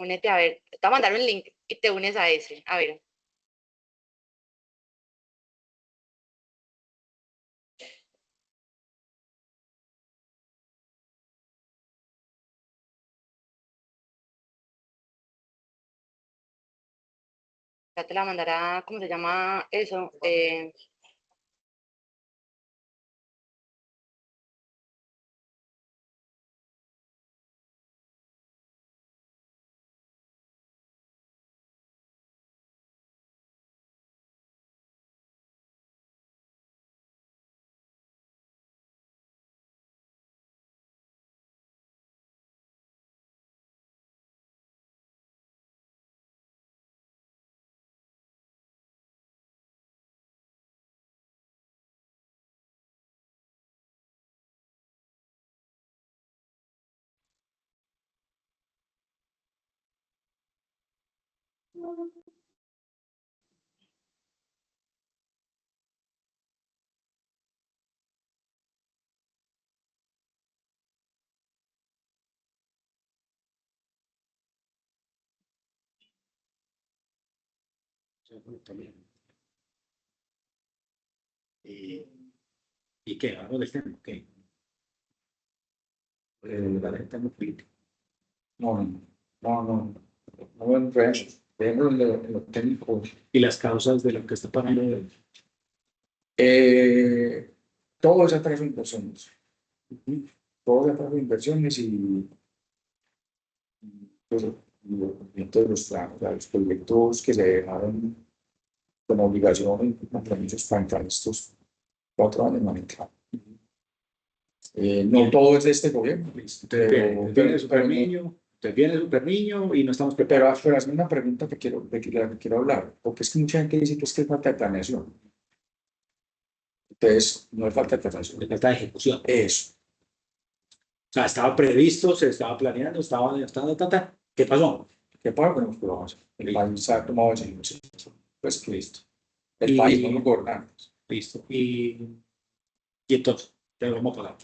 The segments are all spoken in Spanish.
Únete, a ver, te voy a mandar un link y te unes a ese. A ver. Ya te la mandará, ¿cómo se llama eso? ¿Y qué? ¿Algo del tema? ¿Qué? La gente no crítica. No entremos. Vemos en lo técnico. ¿Y las causas de lo que está pasando? Todo es a través de inversiones. Todo es a través de inversiones y pues, el cumplimiento de los proyectos que se dejaron con obligación y compromisos para entrar estos 4 años manejar. No todo es de este gobierno, pero viene Super Niño y no estamos preparados. Pero hazme una pregunta que quiero hablar, porque es que mucha gente dice que es falta de planeación. Entonces, no es falta de planeación, es falta de ejecución. Eso. O sea, estaba previsto, se estaba planeando, estaba. ¿Qué pasó? ¿Qué pasó? Bueno, pues vamos. El país ha tomado decisiones. Pues listo. El país no lo gobernamos. Listo. Y entonces, te lo vamos a pagar.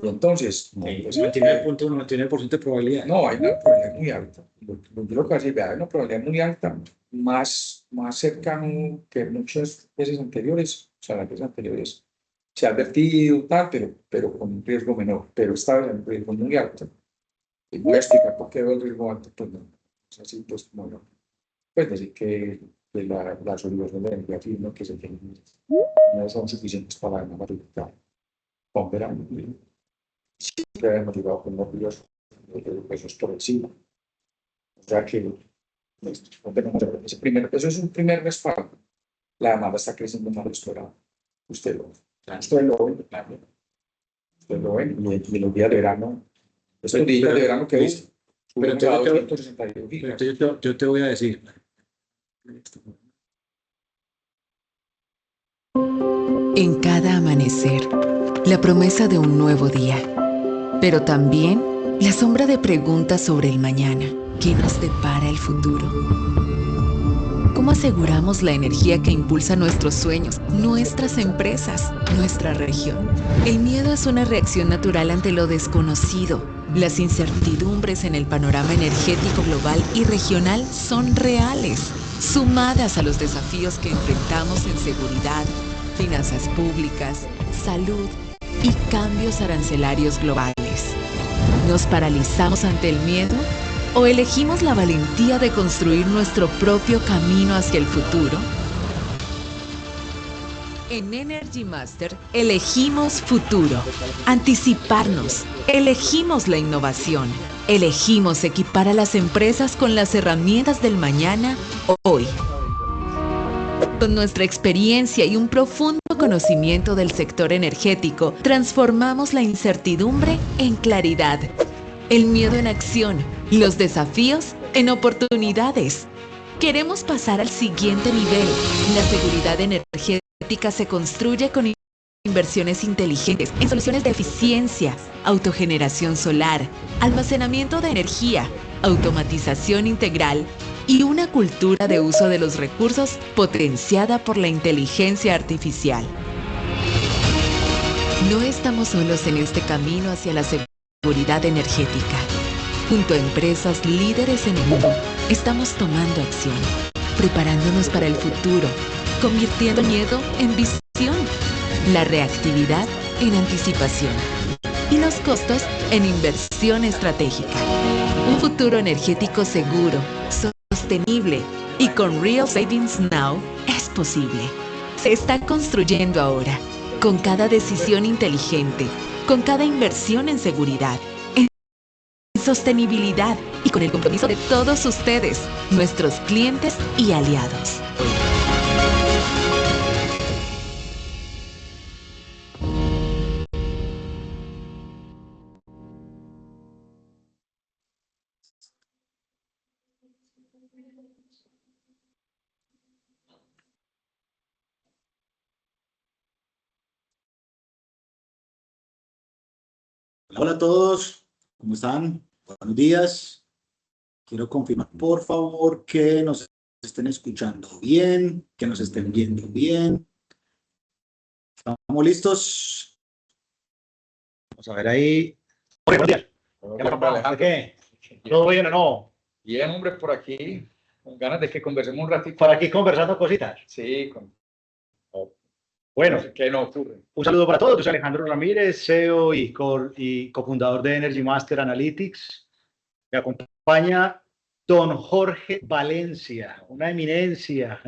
Y entonces, no, pues, 99.99% de probabilidad. No, hay una probabilidad muy alta. Yo lo que decir, hay una probabilidad muy alta, más cercano que muchas veces anteriores, o sea, las veces anteriores se ha advertido tal, pero con un riesgo menor, pero esta vez el riesgo muy alto. Y voy a explicar por qué veo el riesgo alto, pues no, es así, pues bueno, pues decir que las obligaciones de energía firme que se tienen no son suficientes para la mayoría con verano. Siempre hemos llegado con motivos de pesos por encima. O sea que no tenemos eso es un primer respaldo. La demanda está creciendo más de lo esperado. Usted lo ve, claro. Usted lo ve, y en los días de verano, estos días de verano que dice, pero entonces yo te voy a decir. En cada amanecer, la promesa de un nuevo día, pero también la sombra de preguntas sobre el mañana. ¿Qué nos depara el futuro? ¿Cómo aseguramos la energía que impulsa nuestros sueños, nuestras empresas, nuestra región? El miedo es una reacción natural ante lo desconocido. Las incertidumbres en el panorama energético global y regional son reales, sumadas a los desafíos que enfrentamos en seguridad, finanzas públicas, salud y cambios arancelarios globales. ¿Nos paralizamos ante el miedo o elegimos la valentía de construir nuestro propio camino hacia el futuro? En Energy Master elegimos futuro, anticiparnos, elegimos la innovación, elegimos equipar a las empresas con las herramientas del mañana hoy. Con nuestra experiencia y un profundo conocimiento del sector energético, transformamos la incertidumbre en claridad, el miedo en acción y los desafíos en oportunidades. Queremos pasar al siguiente nivel. La seguridad energética se construye con inversiones inteligentes en soluciones de eficiencia, autogeneración solar, almacenamiento de energía, automatización integral y una cultura de uso de los recursos potenciada por la inteligencia artificial. No estamos solos en este camino hacia la seguridad energética. Junto a empresas líderes en el mundo, estamos tomando acción, preparándonos para el futuro, convirtiendo el miedo en visión, la reactividad en anticipación y los costos en inversión estratégica. Un futuro energético seguro, sostenible y con Real Savings Now es posible. Se está construyendo ahora, con cada decisión inteligente, con cada inversión en seguridad, en sostenibilidad y con el compromiso de todos ustedes, nuestros clientes y aliados. Hola a todos, ¿cómo están? Buenos días. Quiero confirmar, por favor, que nos estén escuchando bien, que nos estén viendo bien. ¿Estamos listos? Vamos a ver ahí. Buenos días. ¿Qué? ¿Todo bien o no? Bien, hombre, por aquí, con ganas de que conversemos un ratito. Por aquí conversando cositas. Sí, Bueno, no sé qué nos ocurre. un saludo para todos. Yo soy Alejandro Ramírez, CEO y cofundador de Energy Master Analytics. Me acompaña don Jorge Valencia, una eminencia.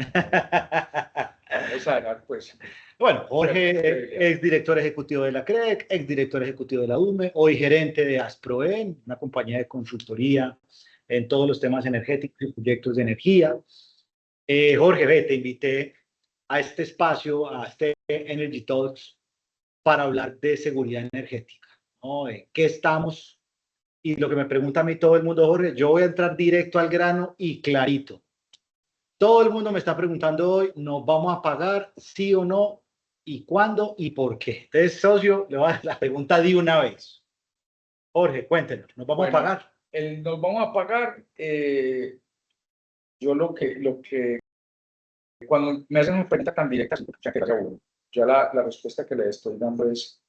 Vamos a ver, pues. Bueno, Jorge es director ejecutivo de la CREC, ex director ejecutivo de la UME, hoy gerente de Asproen, una compañía de consultoría en todos los temas energéticos y proyectos de energía. Jorge, te invité a este espacio, a este Energy Talks, para hablar de seguridad energética, ¿no? ¿Qué estamos? Y lo que me pregunta a mí todo el mundo, Jorge, yo voy a entrar directo al grano y clarito. Todo el mundo me está preguntando hoy, ¿nos vamos a pagar, sí o no? ¿Y cuándo y por qué? Entonces, socio, le voy a dar la pregunta de una vez. Jorge, cuéntenos, ¿nos vamos a pagar? Nos vamos a pagar. Yo lo que cuando me hacen una pregunta tan directa, yo la respuesta que le estoy dando es,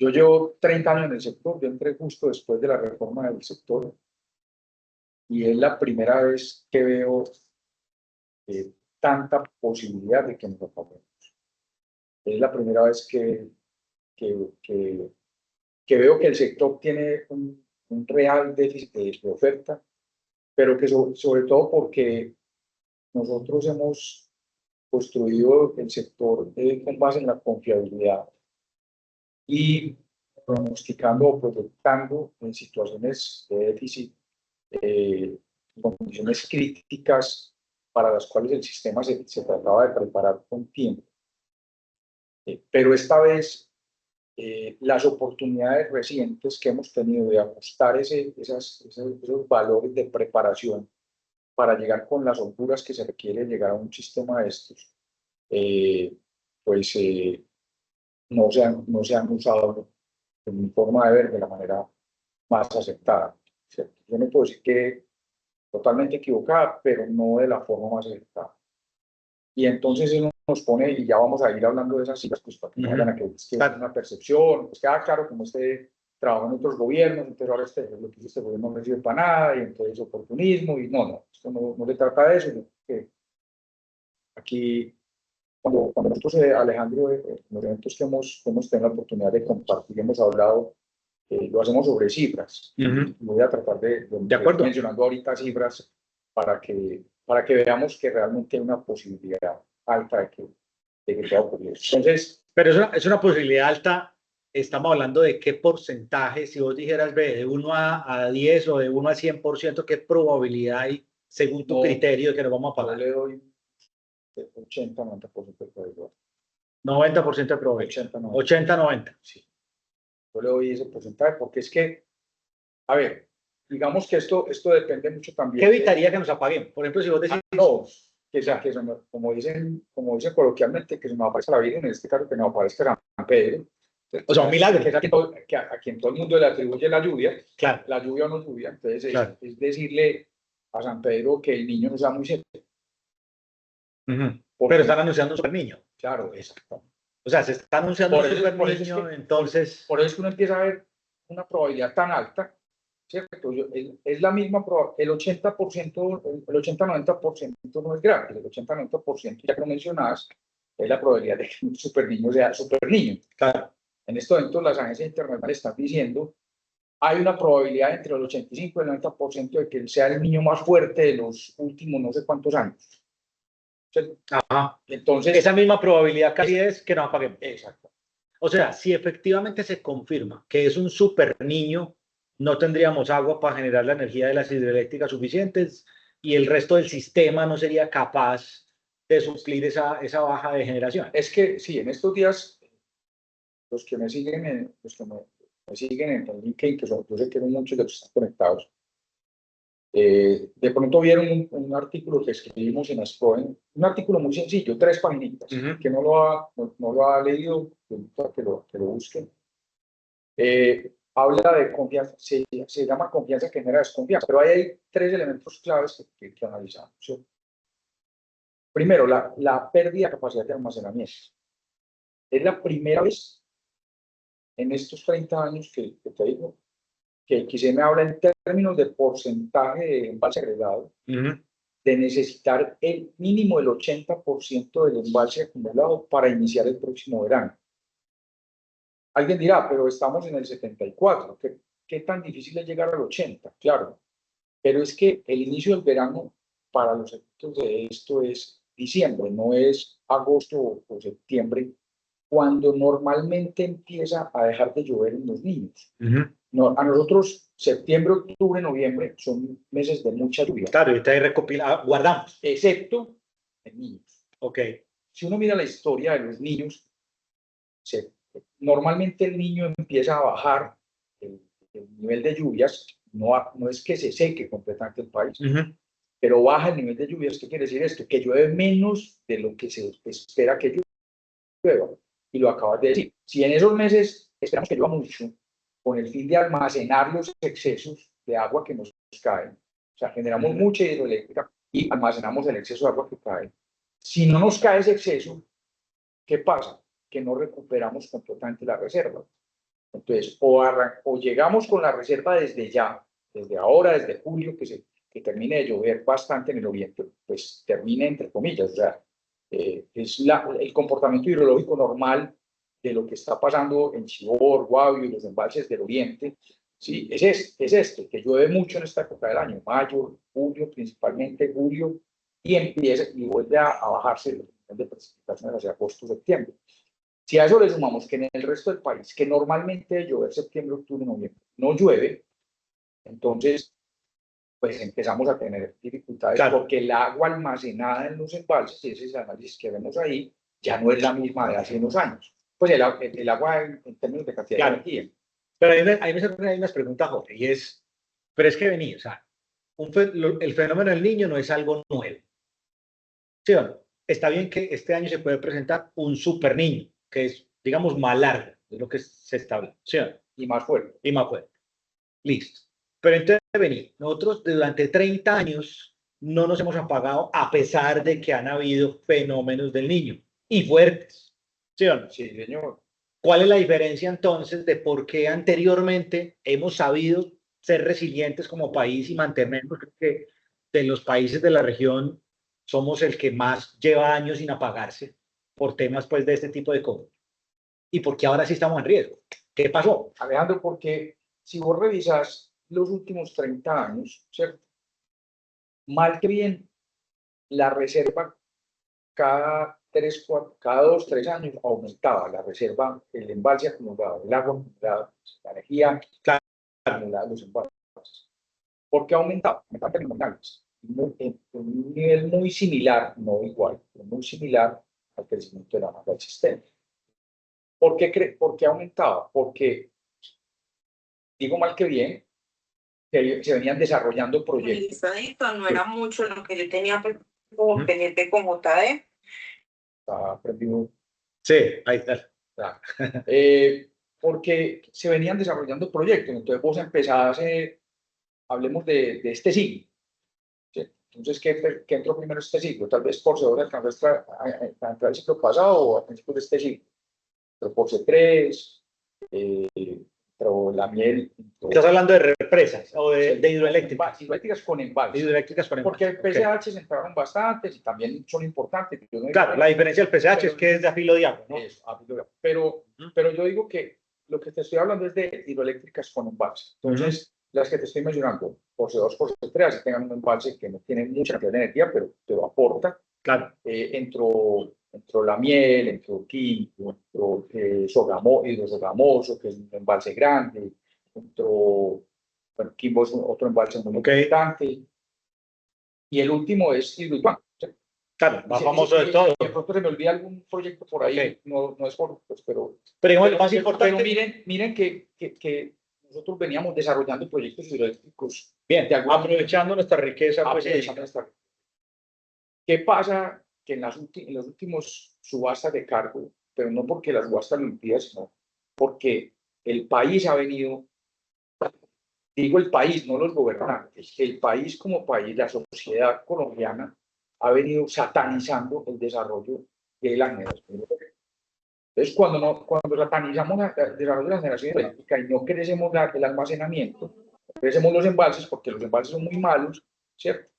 yo llevo 30 años en el sector, yo entré justo después de la reforma del sector y es la primera vez que veo tanta posibilidad de que nos lo paguemos. Es la primera vez que veo que el sector tiene un real déficit de oferta, pero que sobre todo porque nosotros hemos construido el sector con base en la confiabilidad y pronosticando o proyectando en situaciones de déficit, condiciones críticas para las cuales el sistema se trataba de preparar con tiempo. Pero esta vez las oportunidades recientes que hemos tenido de ajustar esos valores de preparación para llegar con las holguras que se requiere llegar a un sistema de estos, no se han usado en mi forma de ver de la manera más aceptada, ¿cierto? Yo no puedo decir que totalmente equivocada, pero no de la forma más aceptada. Y entonces eso nos pone, y ya vamos a ir hablando de esas cifras, pues para que no vayan a que es una percepción, pues queda claro como trabaja en otros gobiernos, entonces ahora lo que este gobierno no sirve para nada, y entonces oportunismo, y no, esto no se trata de eso, que aquí, cuando nosotros, Alejandro, en los eventos que hemos tenido la oportunidad de compartir, hemos hablado, lo hacemos sobre cifras. Voy a tratar de acuerdo, mencionando ahorita cifras para que veamos que realmente hay una posibilidad alta de que pueda ocurrir. Entonces, pero es una posibilidad alta. Estamos hablando de qué porcentaje, si vos dijeras, de 1 a 10 o de 1 a 100%, ¿qué probabilidad hay, según tu criterio, de que nos vamos a pagar? Yo le doy 80-90% de probabilidad. 90% de probabilidad. 80-90. Sí. Yo le doy ese porcentaje porque es que, a ver, digamos que esto depende mucho también. ¿Qué evitaría que nos apaguen? Por ejemplo, si vos decís... No, que como dicen coloquialmente, que se nos aparezca la Virgen, en este caso que nos aparezca San Pedro. O sea, un milagro. Que a quien todo el mundo le atribuye la lluvia, claro. La lluvia o no lluvia. Entonces, claro, es decirle a San Pedro que el niño no sea muy serio. Pero están anunciando un super niño. Claro, exacto. O sea, se está anunciando un super niño, entonces... Por eso es que uno empieza a ver una probabilidad tan alta ¿cierto? Es la misma, el 80%, el 80-90% no es gratis, el 80-90%, ya que lo mencionabas, es la probabilidad de que un super niño sea super niño. Claro. En estos momentos las agencias internacionales están diciendo hay una probabilidad entre el 85 y el 90% de que él sea el niño más fuerte de los últimos no sé cuántos años. Ajá. Entonces, esa misma probabilidad casi es que no apaguemos. exacto. O sea, si efectivamente se confirma que es un super niño, no tendríamos agua para generar la energía de las hidroeléctricas suficientes y el resto del sistema no sería capaz de suplir esa baja de generación. Es que sí, en estos días, los que me siguen en LinkedIn, que son, yo sé que muchos de los que están conectados, de pronto vieron un artículo que escribimos en Asproen, un artículo muy sencillo, 3 paginitas, que no lo ha leído, que lo busquen. Habla de confianza, se llama confianza que genera desconfianza, pero ahí hay 3 elementos claves que analizamos, ¿sí? Primero, la pérdida de capacidad de almacenamiento. Es la primera vez en estos 30 años que te digo que se me habla en términos de porcentaje de embalse agregado, de necesitar el mínimo del 80% del embalse acumulado para iniciar el próximo verano. Alguien dirá, pero estamos en el 74, ¿qué tan difícil es llegar al 80? Claro, pero es que el inicio del verano para los efectos de esto es diciembre, no es agosto o septiembre, cuando normalmente empieza a dejar de llover en los niños. No, a nosotros, septiembre, octubre, noviembre son meses de mucha lluvia. Claro, y está ahí recopilado, guardamos. Excepto en niños. Ok. Si uno mira la historia de los niños, normalmente el niño empieza a bajar el nivel de lluvias, no es que se seque completamente el país, pero baja el nivel de lluvias. ¿Qué quiere decir esto? Que llueve menos de lo que se espera que llueva. Y lo acabas de decir. Si en esos meses esperamos que llueva mucho, con el fin de almacenar los excesos de agua que nos caen, o sea, generamos mucha hidroeléctrica y almacenamos el exceso de agua que cae. Si no nos cae ese exceso, ¿qué pasa? Que no recuperamos completamente la reserva. Entonces, o llegamos con la reserva desde ya, desde ahora, desde julio, que termine de llover bastante en el oriente, pues termine entre comillas, o sea, es el comportamiento hidrológico normal de lo que está pasando en Chivor, Guavio y los embalses del oriente, ¿sí? Es este, que llueve mucho en esta época del año, mayo, julio, principalmente julio, y empieza y vuelve a bajarse el nivel de precipitaciones hacia agosto, septiembre. Si a eso le sumamos que en el resto del país, que normalmente de llover septiembre, octubre, noviembre, no llueve, entonces pues empezamos a tener dificultades, claro, porque el agua almacenada en los embalses, y ese es el análisis que vemos ahí, ya no es la misma de hace unos años. Pues el agua en términos de cantidad, claro, de energía. Pero ahí me surgen unas preguntas, Jorge, y es, pero es que venía, o sea, el fenómeno del niño no es algo nuevo. ¿Sí o no? Está bien que este año se puede presentar un super niño, que es, digamos, más largo de lo que se está hablando, ¿sí o no? Y más fuerte. Y más fuerte. Listo. Pero entonces, vení, nosotros durante 30 años no nos hemos apagado a pesar de que han habido fenómenos del niño y fuertes, ¿sí o no? Sí, señor. ¿Cuál es la diferencia entonces de por qué anteriormente hemos sabido ser resilientes como país y mantenernos? Creo que de los países de la región somos el que más lleva años sin apagarse por temas pues de este tipo de cosas. ¿Y por qué ahora sí estamos en riesgo? ¿Qué pasó? Alejandro, porque si vos revisas los últimos 30 años, ¿cierto? Mal que bien, la reserva cada 2, 3 años aumentaba la reserva, el embalse acumulado, el agua acumulada, la energía acumulada de los embalses. ¿Por qué aumentaba? Aumentaba terminales. En un nivel muy similar, no igual, pero muy similar al crecimiento de la masa del sistema. ¿Por qué aumentaba? Porque, digo mal que bien, se venían desarrollando proyectos. No era mucho lo que yo tenía pendiente con JD. Está aprendido. Sí, ahí está. Porque se venían desarrollando proyectos. Entonces vos empezás, hablemos de este siglo. ¿Sí? Entonces, ¿qué entró primero este siglo? Tal vez por seguro alcanzó a entrar el ciclo pasado o a principios de este siglo. Pero por C3, entró la miel, entró Estás hablando de represas o de hidroeléctricas. Hidroeléctricas con embalse. Hidroeléctricas con Porque embalse. PCH se entraron bastantes y también son importantes. Yo no digo Claro, que la no, diferencia del PCH es que es de a filo de agua, ¿no? eso, pero yo digo que lo que te estoy hablando es de hidroeléctricas con embalse. Entonces, las que te estoy mencionando, por C2, por C3, así tengan un embalse que no tiene mucha cantidad de energía, pero te lo aporta. Claro. Entró la miel, entró Quinto, entró hidrosogamoso, que es un embalse grande, entró, bueno, Quimbo es otro embalse muy importante, y el último es Hidroituán. Claro, más famoso de todo. De pronto se me olvida algún proyecto por ahí, no es por, pues, pero digamos, lo más importante. Pero miren que nosotros veníamos desarrollando proyectos hidroeléctricos. Bien, aprovechando nuestra riqueza. ¿Qué pasa? Que en los últimos subastas de cargo, pero no porque las subastas lo impidan, sino porque el país ha venido, digo el país, no los gobernantes, el país como país, la sociedad colombiana, ha venido satanizando el desarrollo de la generación. Entonces, cuando satanizamos el desarrollo de la generación eléctrica y no crecemos el almacenamiento, crecemos los embalses, porque los embalses son muy malos, ¿cierto?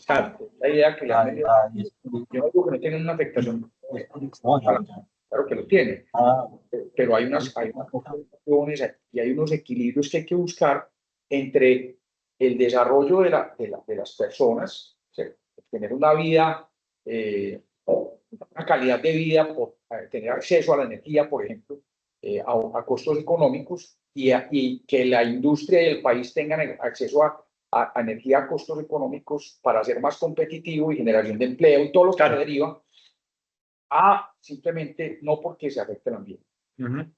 Claro, la idea que yo no digo que no tienen una afectación, claro que lo tienen, pero hay unas cuestiones y hay unos equilibrios que hay que buscar entre el desarrollo de las personas, ¿cierto? Tener una vida, una calidad de vida, tener acceso a la energía, por ejemplo, a costos económicos y que la industria y el país tengan acceso a energía a costos económicos para ser más competitivo y generación de empleo y todo lo que se deriva, simplemente no porque se afecte el ambiente.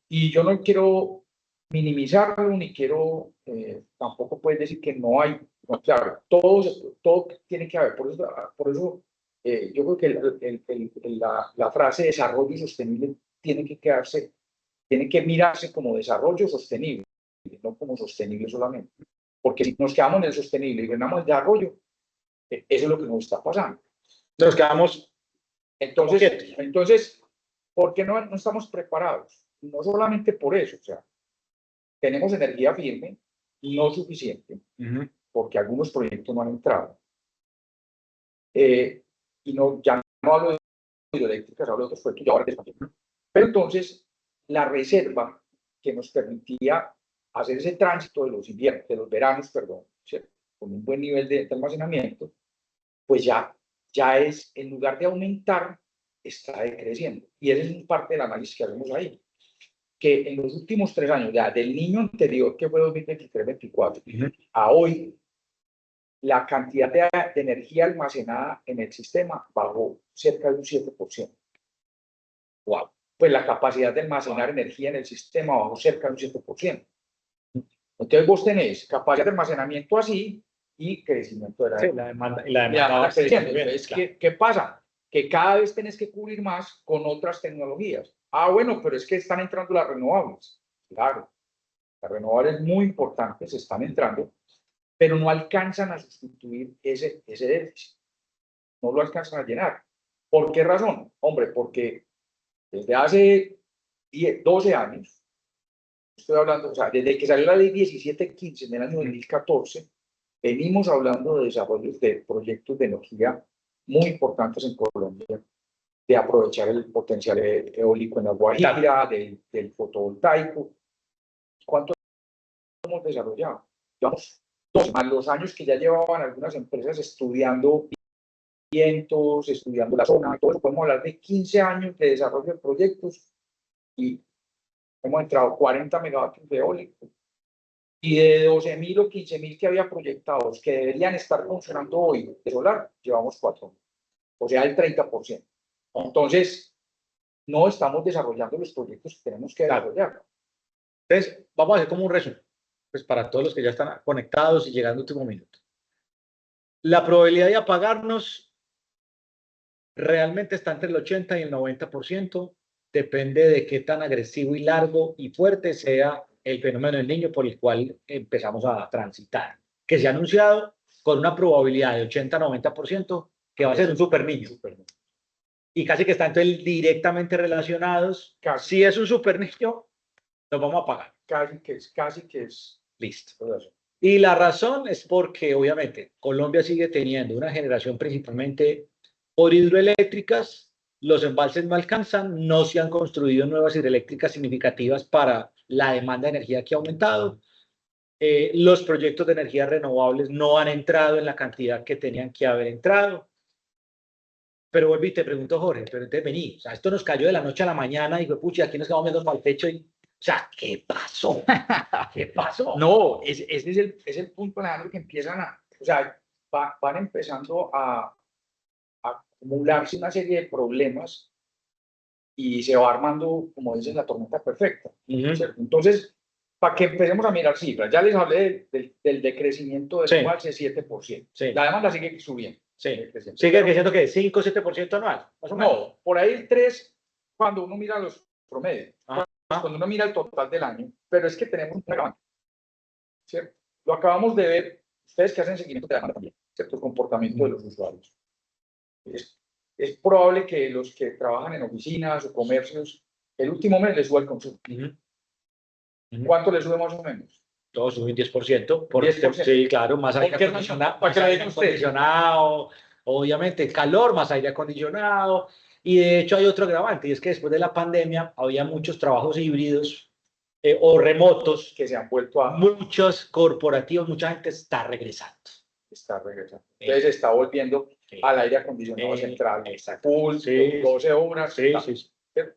Y yo no quiero minimizarlo ni quiero tampoco puedes decir que no hay, no, claro, todo tiene que haber. Por eso yo creo que la frase desarrollo sostenible tiene que mirarse como desarrollo sostenible, no como sostenible solamente. Porque si nos quedamos en el sostenible y frenamos el desarrollo, eso es lo que nos está pasando. Nos quedamos. Entonces, ¿por qué no estamos preparados? No solamente por eso, o sea, tenemos energía firme, no suficiente, porque algunos proyectos no han entrado. Y ya no hablo de hidroeléctricas, hablo de otros proyectos. Pero entonces, la reserva que nos permitía hacer ese tránsito de los inviernos, de los veranos, perdón, ¿cierto? Con un buen nivel de almacenamiento, pues ya es, en lugar de aumentar, está decreciendo. Y esa es parte del análisis que hacemos ahí. Que en los últimos 3 años, ya del niño anterior, que fue 2023-24, a hoy, la cantidad de energía almacenada en el sistema bajó cerca de un 7%. ¡Wow! Pues la capacidad de almacenar energía en el sistema bajó cerca de un 7%. Entonces vos tenés capacidad de almacenamiento así y crecimiento de la demanda. Y la demanda va creciendo. Entonces, ¿qué pasa? Que cada vez tenés que cubrir más con otras tecnologías. Bueno, pero es que están entrando las renovables. Claro, las renovables muy importantes están entrando, pero no alcanzan a sustituir ese déficit. No lo alcanzan a llenar. ¿Por qué razón? Hombre, porque desde hace 12 años, estoy hablando, o sea, desde que salió la ley 1715 en el año 2014, venimos hablando de desarrollos de proyectos de energía muy importantes en Colombia, de aprovechar el potencial eólico en la Guajira, del fotovoltaico. ¿Cuánto hemos desarrollado? Digamos, 2 más los años que ya llevaban algunas empresas estudiando vientos, estudiando la zona, todo eso, podemos hablar de 15 años de desarrollo de proyectos y hemos entrado 40 megavatios de eólico y de 12.000 o 15.000 que había proyectados que deberían estar funcionando hoy de solar, llevamos 4.000, o sea, el 30%. Entonces, no estamos desarrollando los proyectos que tenemos que desarrollar. Entonces, vamos a hacer como un resumen, pues para todos los que ya están conectados y llegando al último minuto. La probabilidad de apagarnos realmente está entre el 80 y el 90%, depende de qué tan agresivo y largo y fuerte sea el fenómeno del Niño por el cual empezamos a transitar, que se ha anunciado con una probabilidad de 80-90% que va a ser un super niño. Y casi que están entonces directamente relacionados. Si es un super niño, nos vamos a apagar. Casi que es Listo. Todo eso. Y la razón es porque, obviamente, Colombia sigue teniendo una generación principalmente por hidroeléctricas, los embalses no alcanzan, no se han construido nuevas hidroeléctricas significativas para la demanda de energía que ha aumentado, los proyectos de energías renovables no han entrado en la cantidad que tenían que haber entrado. Pero vuelvo y te pregunto, Jorge, pero entonces vení, o sea, esto nos cayó de la noche a la mañana y fue, pucha, aquí nos quedamos viendo para el techo y, o sea, ¿qué pasó? ¿Qué pasó? No, ese es el punto, Alejandro, que empiezan a, o sea, van empezando a acumularse una serie de problemas y se va armando, como dicen, la tormenta perfecta. ¿Cierto? Entonces, para que empecemos a mirar cifras, ya les hablé del decrecimiento del Sí. embalse 7%. Sí. La demanda sigue subiendo. Sí. Creciendo. Sigue creciendo que 5 o 7% anual, más o menos. No, por ahí el 3, cuando uno mira los promedios, Ajá. cuando uno mira el total del año, pero es que tenemos un agravante, ¿cierto? Lo acabamos de ver, ustedes que hacen seguimiento de la demanda también, ¿cierto? El comportamiento de los usuarios. Es probable que los que trabajan en oficinas o comercios, el último mes les suba el consumo. ¿Cuánto les sube más o menos? Todo sube un 10%. 10%. Sí, claro, más aire ¿Por qué acondicionado, para que más lo aire digan ustedes? acondicionado, obviamente, calor, más aire acondicionado. Y de hecho hay otro agravante, y es que después de la pandemia había muchos trabajos híbridos o remotos, Que se han vuelto a muchos corporativos, mucha gente está regresando. estar regresando. Entonces se está volviendo al aire acondicionado central. Exacto. Full, Sí, 12 horas. sí, tal, sí.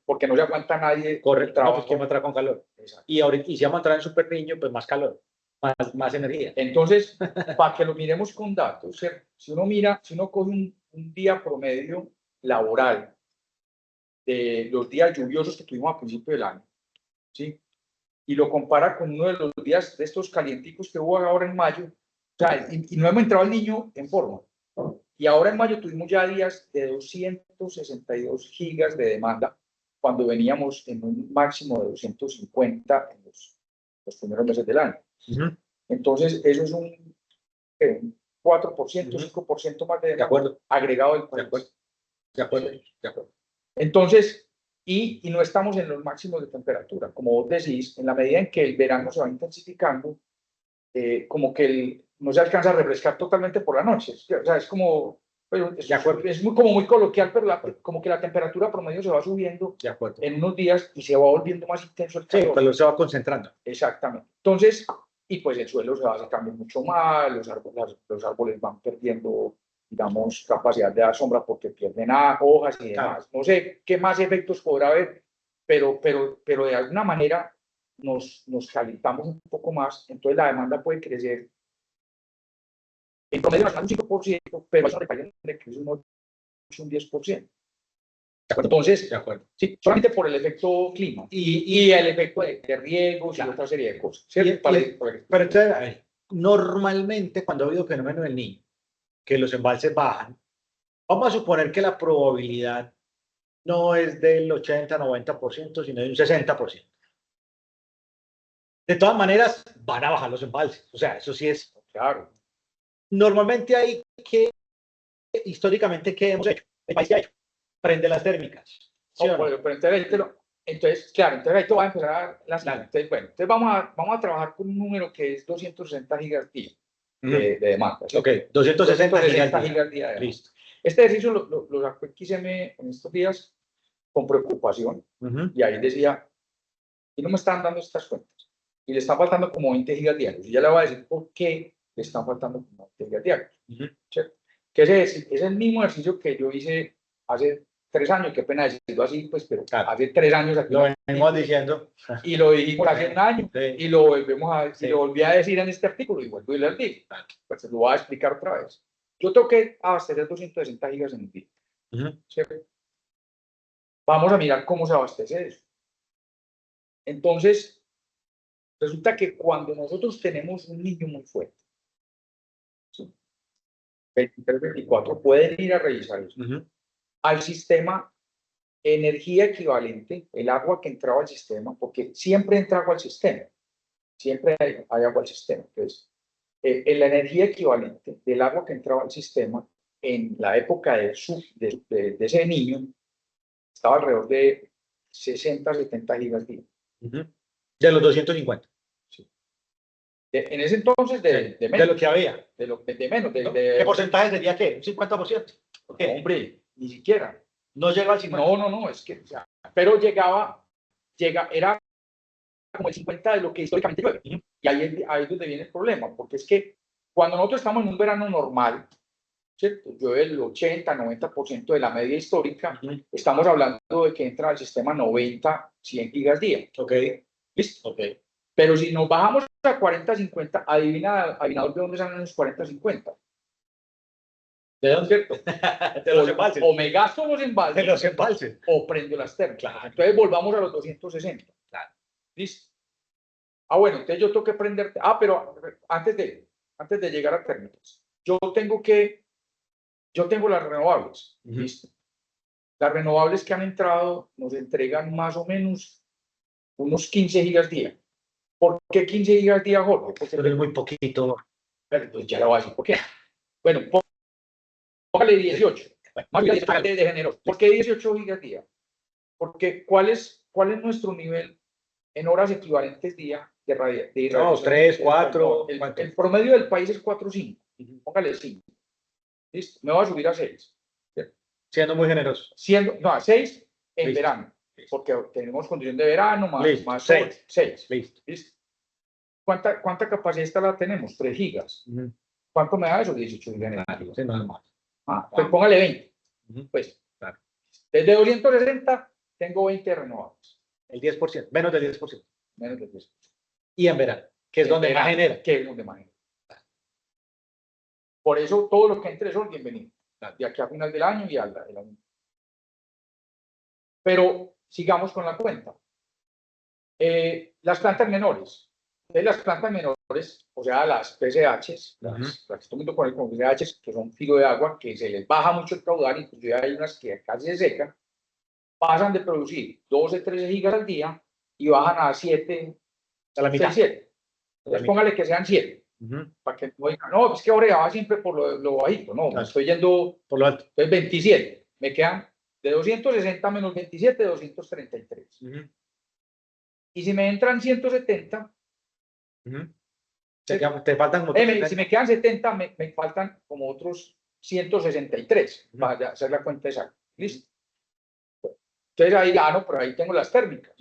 porque no se aguanta nadie. Correcto, no, trabajo. pues quién va a entrar con calor. Exacto. Y ahorita, y si vamos a entrar en super niño, pues más calor, más energía. Entonces, para que lo miremos con datos, ¿cierto? Si uno coge un día promedio laboral de los días lluviosos que tuvimos a principio del año, ¿sí? Y lo compara con uno de los días de estos calienticos que hubo ahora en mayo, o sea, y no hemos entrado al niño en forma. Y ahora en mayo tuvimos ya días de 262 gigas de demanda, cuando veníamos en un máximo de 250 en los primeros meses del año. Entonces, eso es un 4%, 5% más de demanda acuerdo. agregado del país. De acuerdo. De acuerdo. Entonces, y no estamos en los máximos de temperatura. Como vos decís, en la medida en que el verano se va intensificando, como que no se alcanza a refrescar totalmente por la noche. O sea, es como, es muy coloquial, pero como que la temperatura promedio se va subiendo De acuerdo. en unos días y se va volviendo más intenso el calor. Sí, pero se va concentrando. Exactamente. Entonces, y pues el suelo se va secando mucho más, los árboles van perdiendo, digamos, capacidad de dar sombra porque pierden hojas y demás. No sé qué más efectos podrá haber, pero de alguna manera nos calentamos un poco más, entonces la demanda puede crecer en promedio un 5%, pero eso recae de crece un 8, un 10%. Entonces, de acuerdo. Sí, solamente por el efecto clima y el efecto de riegos y otra serie de cosas. ¿Cierto? Pero entonces, a ver, normalmente cuando ha habido fenómeno del niño, que los embalses bajan, vamos a suponer que la probabilidad no es del 80-90%, sino de un 60%. De todas maneras, van a bajar los embalses. O sea, eso sí es. Claro. Normalmente hay que, históricamente, ¿qué hemos hecho? El país que ha hecho. Prende las térmicas. ¿Sí o no? Pero entonces, claro, entonces ahí te va a empezar a dar las. Entonces, bueno, entonces vamos a trabajar con un número que es 260 gigas día de demanda. ¿Sí? Ok, 260 gigas día. Listo. Este ejercicio lo sacó XM en estos días con preocupación y ahí decía, y no me están dando estas cuentas y le están faltando como 20 gigas diarios. Y ya le voy a decir por qué le están faltando como 20 gigas diarios. ¿Cierto? Que es el mismo ejercicio que yo hice hace 3 años, qué pena decirlo así, pues, pero claro. hace 3 años aquí lo venimos diciendo. Y lo dijimos hace un año, Sí. y lo volvemos a Sí. y lo volví a decir en este artículo, y vuelvo y les digo, pues lo voy a explicar otra vez. Yo tengo que abastecer 260 gigas en un día. ¿Cierto? Vamos a mirar cómo se abastece eso. Entonces, resulta que cuando nosotros tenemos un niño muy fuerte, ¿sí? 23, 24, pueden ir a revisar eso. Al sistema, energía equivalente, el agua que entraba al sistema, porque siempre entra agua al sistema, siempre hay agua al sistema. Entonces, la energía equivalente del agua que entraba al sistema en la época de ese niño estaba alrededor de 60, 70 gigas día. De los 250. Sí. En ese entonces de De menos, lo que había. de menos, ¿Qué porcentaje sería qué? ¿Un 50%? ¿Qué? hombre, ni siquiera. No llega al 50%. No, es que, o sea, pero era como el 50 de lo que históricamente llueve. Y ahí es donde viene el problema, porque es que cuando nosotros estamos en un verano normal, ¿cierto? Llueve el 80-90% de la media histórica, estamos hablando de que entra al sistema 90-100 gigas día. Ok. ¿Listo? Ok. Pero si nos bajamos a 40-50, adivinador de dónde salen los 40-50. ¿De dónde? ¿Cierto? De los embalses. O me gasto los De embalses los embalses. o prendo las térmicas. Claro. Entonces volvamos a los 260. Claro. ¿Listo? Bueno, entonces yo tengo que prender. Pero antes de llegar a térmicas, yo tengo las renovables. ¿Listo? Las renovables que han entrado nos entregan más o menos unos 15 gigas día. ¿Por qué 15 gigas día, Jorge? Porque Pero es muy poquito. pues ya lo voy a decir. ¿Por qué? Bueno, póngale 18. Más bien de generoso. ¿Por qué 18 gigas día? Porque ¿cuál es nuestro nivel en horas equivalentes día de irradiación? No, 3, 4. El promedio del país es 4-5. Póngale 5. ¿Listo? Me voy a subir a 6. Siendo muy generoso. No, a 6 en Listo. verano. Porque tenemos condición de verano, Listo. más 6. 6. Listo. ¿Listo? ¿Cuánta capacidad esta la tenemos? 3 gigas. ¿Cuánto me da eso? 18 gigas. Sí, nada más. Pues póngale 20. Pues, claro. Desde 260 tengo 20 renovables. El 10%, menos del 10%. Menos del 10%. Y en verano, que es donde más genera. Que es donde más genera. Por eso todo lo que entre son bienvenidos. De aquí a final del año y al año. Pero sigamos con la cuenta. Las plantas menores. Las plantas menores, o sea, las PCHs, las que estoy viendo con PCHs, que son filo de agua, que se les baja mucho el caudal, inclusive hay unas que casi se secan, pasan de producir 12-13 gigas al día y bajan a 7, a la mitad. 7. Entonces póngale que sean 7. Para que no digan, no, es que ahora ya va siempre por lo bajito. No, me estoy yendo por lo alto. Entonces 27. Me quedan de 260 menos 27, 233. Y si me entran 170, te faltan como si me quedan 70, me faltan como otros 163 para hacer la cuenta exacta. ¿Listo? Entonces ahí, no, pero ahí tengo las térmicas.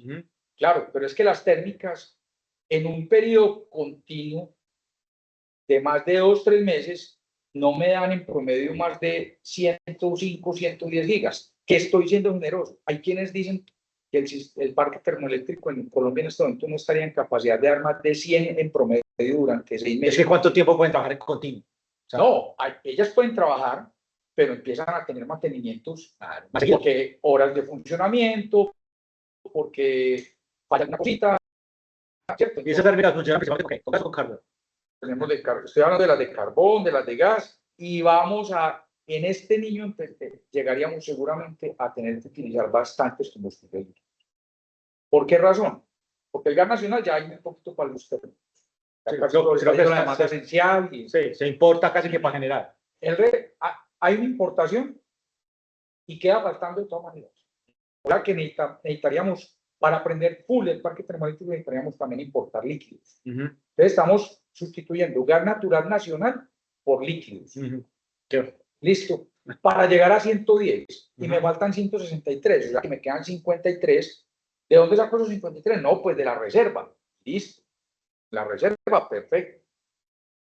Claro, pero es que las térmicas en un periodo continuo de más de 2-3 meses no me dan en promedio más de 105, 110 gigas, que estoy siendo generoso. Hay quienes dicen que el parque termoeléctrico en Colombia en este momento no estaría en capacidad de dar más de 100 en promedio durante 6 meses. Es que ¿cuánto tiempo pueden trabajar en continuo? O sea, no, ellas pueden trabajar, pero empiezan a tener mantenimientos, porque horas de funcionamiento, porque falla una cosita, ¿cierto? Y esa termina funcionando principalmente con carbón. Estoy hablando de las de carbón, de las de gas, y en este niño llegaríamos seguramente a tener que utilizar bastantes combustibles. ¿Por qué razón? Porque el gas nacional ya hay un poquito para los térmicos. Es la más esencial. Sí, se importa casi que para generar. Hay una importación y queda faltando de todas maneras. O sea que necesitaríamos, para prender full el parque termoeléctrico, necesitaríamos también importar líquidos. Entonces estamos sustituyendo gas natural nacional por líquidos. Listo. Para llegar a 110 y me faltan 163, o sea que me quedan 53. ¿De dónde saco esos 53? No, pues de la reserva. Listo. La reserva, perfecto.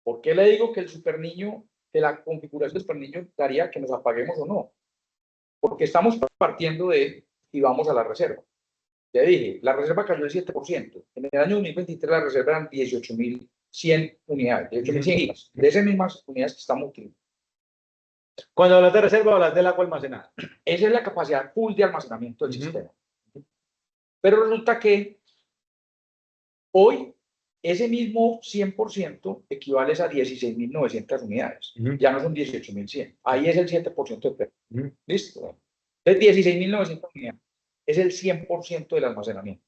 ¿Por qué le digo que el superniño, que la configuración del superniño daría que nos apaguemos o no? Porque estamos partiendo y vamos a la reserva. Ya dije, la reserva cayó el 7%. En el año 2023 la reserva eran 18.100 unidades, 18.100 gigas. De esas mismas unidades que estamos utilizando. Cuando hablas de reserva, hablas del agua almacenada. Esa es la capacidad full de almacenamiento del sistema. Pero resulta que hoy ese mismo 100% equivale a 16.900 unidades. Ya no son 18.100. Ahí es el 7% de pérdida. ¿Listo? Entonces 16.900 unidades. Es el 100% del almacenamiento.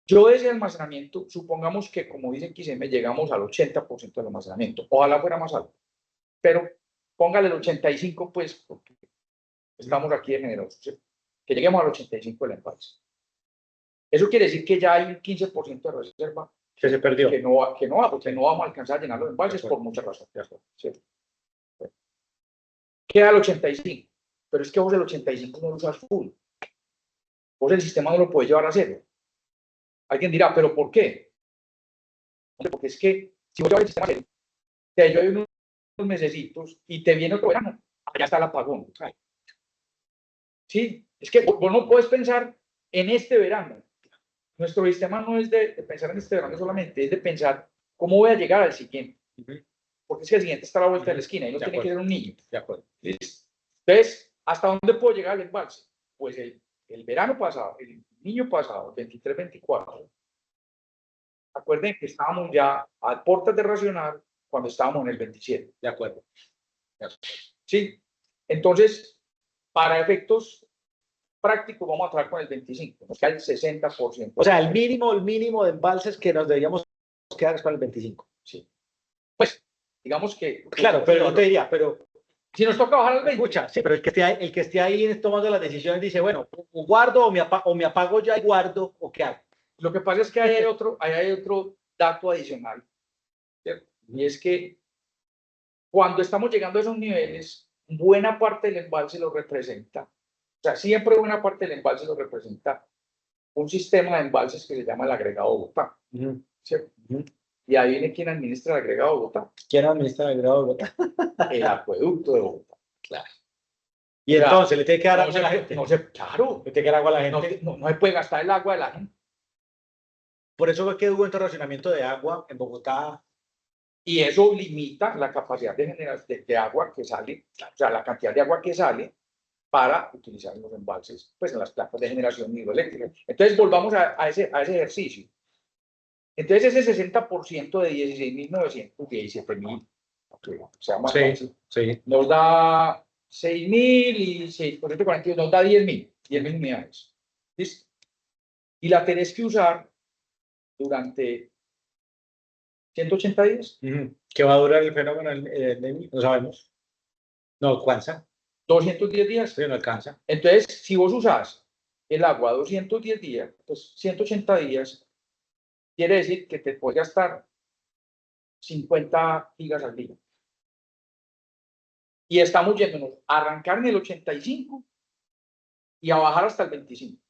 Yo de ese almacenamiento, supongamos que, como dice XM, llegamos al 80% del almacenamiento. Ojalá fuera más alto. Pero póngale el 85, pues, porque estamos aquí de generosos, ¿sí? Que lleguemos al 85 del embalse. Eso quiere decir que ya hay un 15% de reserva Que se perdió. que no vamos a alcanzar a llenar los embalses por muchas razones. ¿Sí? Queda el 85, pero es que vos el 85 no lo usas full. Vos el sistema no lo puedes llevar a cero. Alguien dirá, ¿pero por qué? Porque es que si vos llevas el sistema a cero, te llueve unos mesecitos y te viene otro verano, allá está el apagón. Sí, es que vos no puedes pensar en este verano. Nuestro sistema no es de pensar en este verano solamente, es de pensar cómo voy a llegar al siguiente. Porque es que el siguiente está a la vuelta de la esquina y no tiene que ser un niño. De acuerdo. ¿Listo? Entonces, ¿hasta dónde puedo llegar al embalse? Pues el verano pasado, el niño pasado, 23-24, acuerden que estábamos ya a puertas de racionar cuando estábamos en el 27. De acuerdo. ¿Sí? Entonces, para efectos prácticos, vamos a trabajar con el 25, nos queda el 60%. O sea, el mínimo de embalses que nos deberíamos quedar es para el 25. Sí. Pues, digamos que... Claro, pero no te diría, pero... Si nos toca bajar al 20. Escucha, sí, pero el que esté ahí tomando las decisiones dice, bueno, o guardo o me apago ya y guardo, ¿o qué hago? Lo que pasa es que hay otro dato adicional, ¿cierto? Y es que cuando estamos llegando a esos niveles, buena parte del embalse lo representa. O sea, siempre buena parte del embalse lo representa un sistema de embalses que se llama el agregado Bogotá. ¿Cierto? Y ahí viene quien administra el agregado Bogotá. ¿Quién administra el agregado Bogotá? El acueducto de Bogotá. Claro. Y entonces le tiene que dar agua a la gente. Claro. Le tiene que dar agua a la gente. No se puede gastar el agua de la gente. Por eso fue que hubo este racionamiento de agua en Bogotá. Y eso limita la capacidad de agua que sale, o sea, la cantidad de agua que sale para utilizar los embalses, pues en las plantas de generación hidroeléctrica. Entonces, volvamos a ese ejercicio. Entonces, ese 60% de 16.900, 17.000, o sea, más fácil, nos da 6.000 y 6% 42, nos da 10.000 unidades. ¿Listo? Y la tenés que usar durante 180 días. ¿Qué va a durar el fenómeno? No sabemos. No alcanza. 210 días. Sí, no alcanza. Entonces, si vos usás el agua 210 días, pues 180 días, quiere decir que te puede gastar 50 gigas al día. Y estamos yéndonos a arrancar en el 85 y a bajar hasta el 25.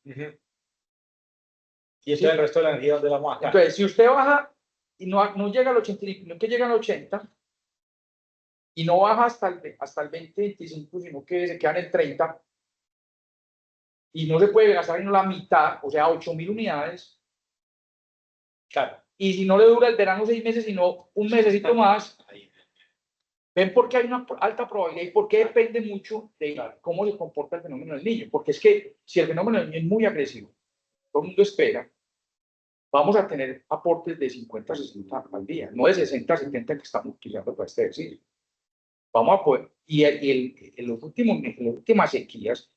Y esto es el resto de la energía donde la vamos a sacar. Entonces, si usted baja y no llega al 85, no que llega al 80, y no baja hasta el 20-25, sino que se queda en el 30, y no se puede gastar sino la mitad, o sea, 8.000 unidades. Claro. Y si no le dura el verano 6 meses, sino un mesecito más, ven por qué hay una alta probabilidad y por qué depende mucho de cómo se comporta el fenómeno del niño. Porque es que si el fenómeno del niño es muy agresivo, todo el mundo espera, vamos a tener aportes de 50-60 al día, no de 60-70 que estamos utilizando para este ejercicio. Vamos a poder, y en las últimas sequías,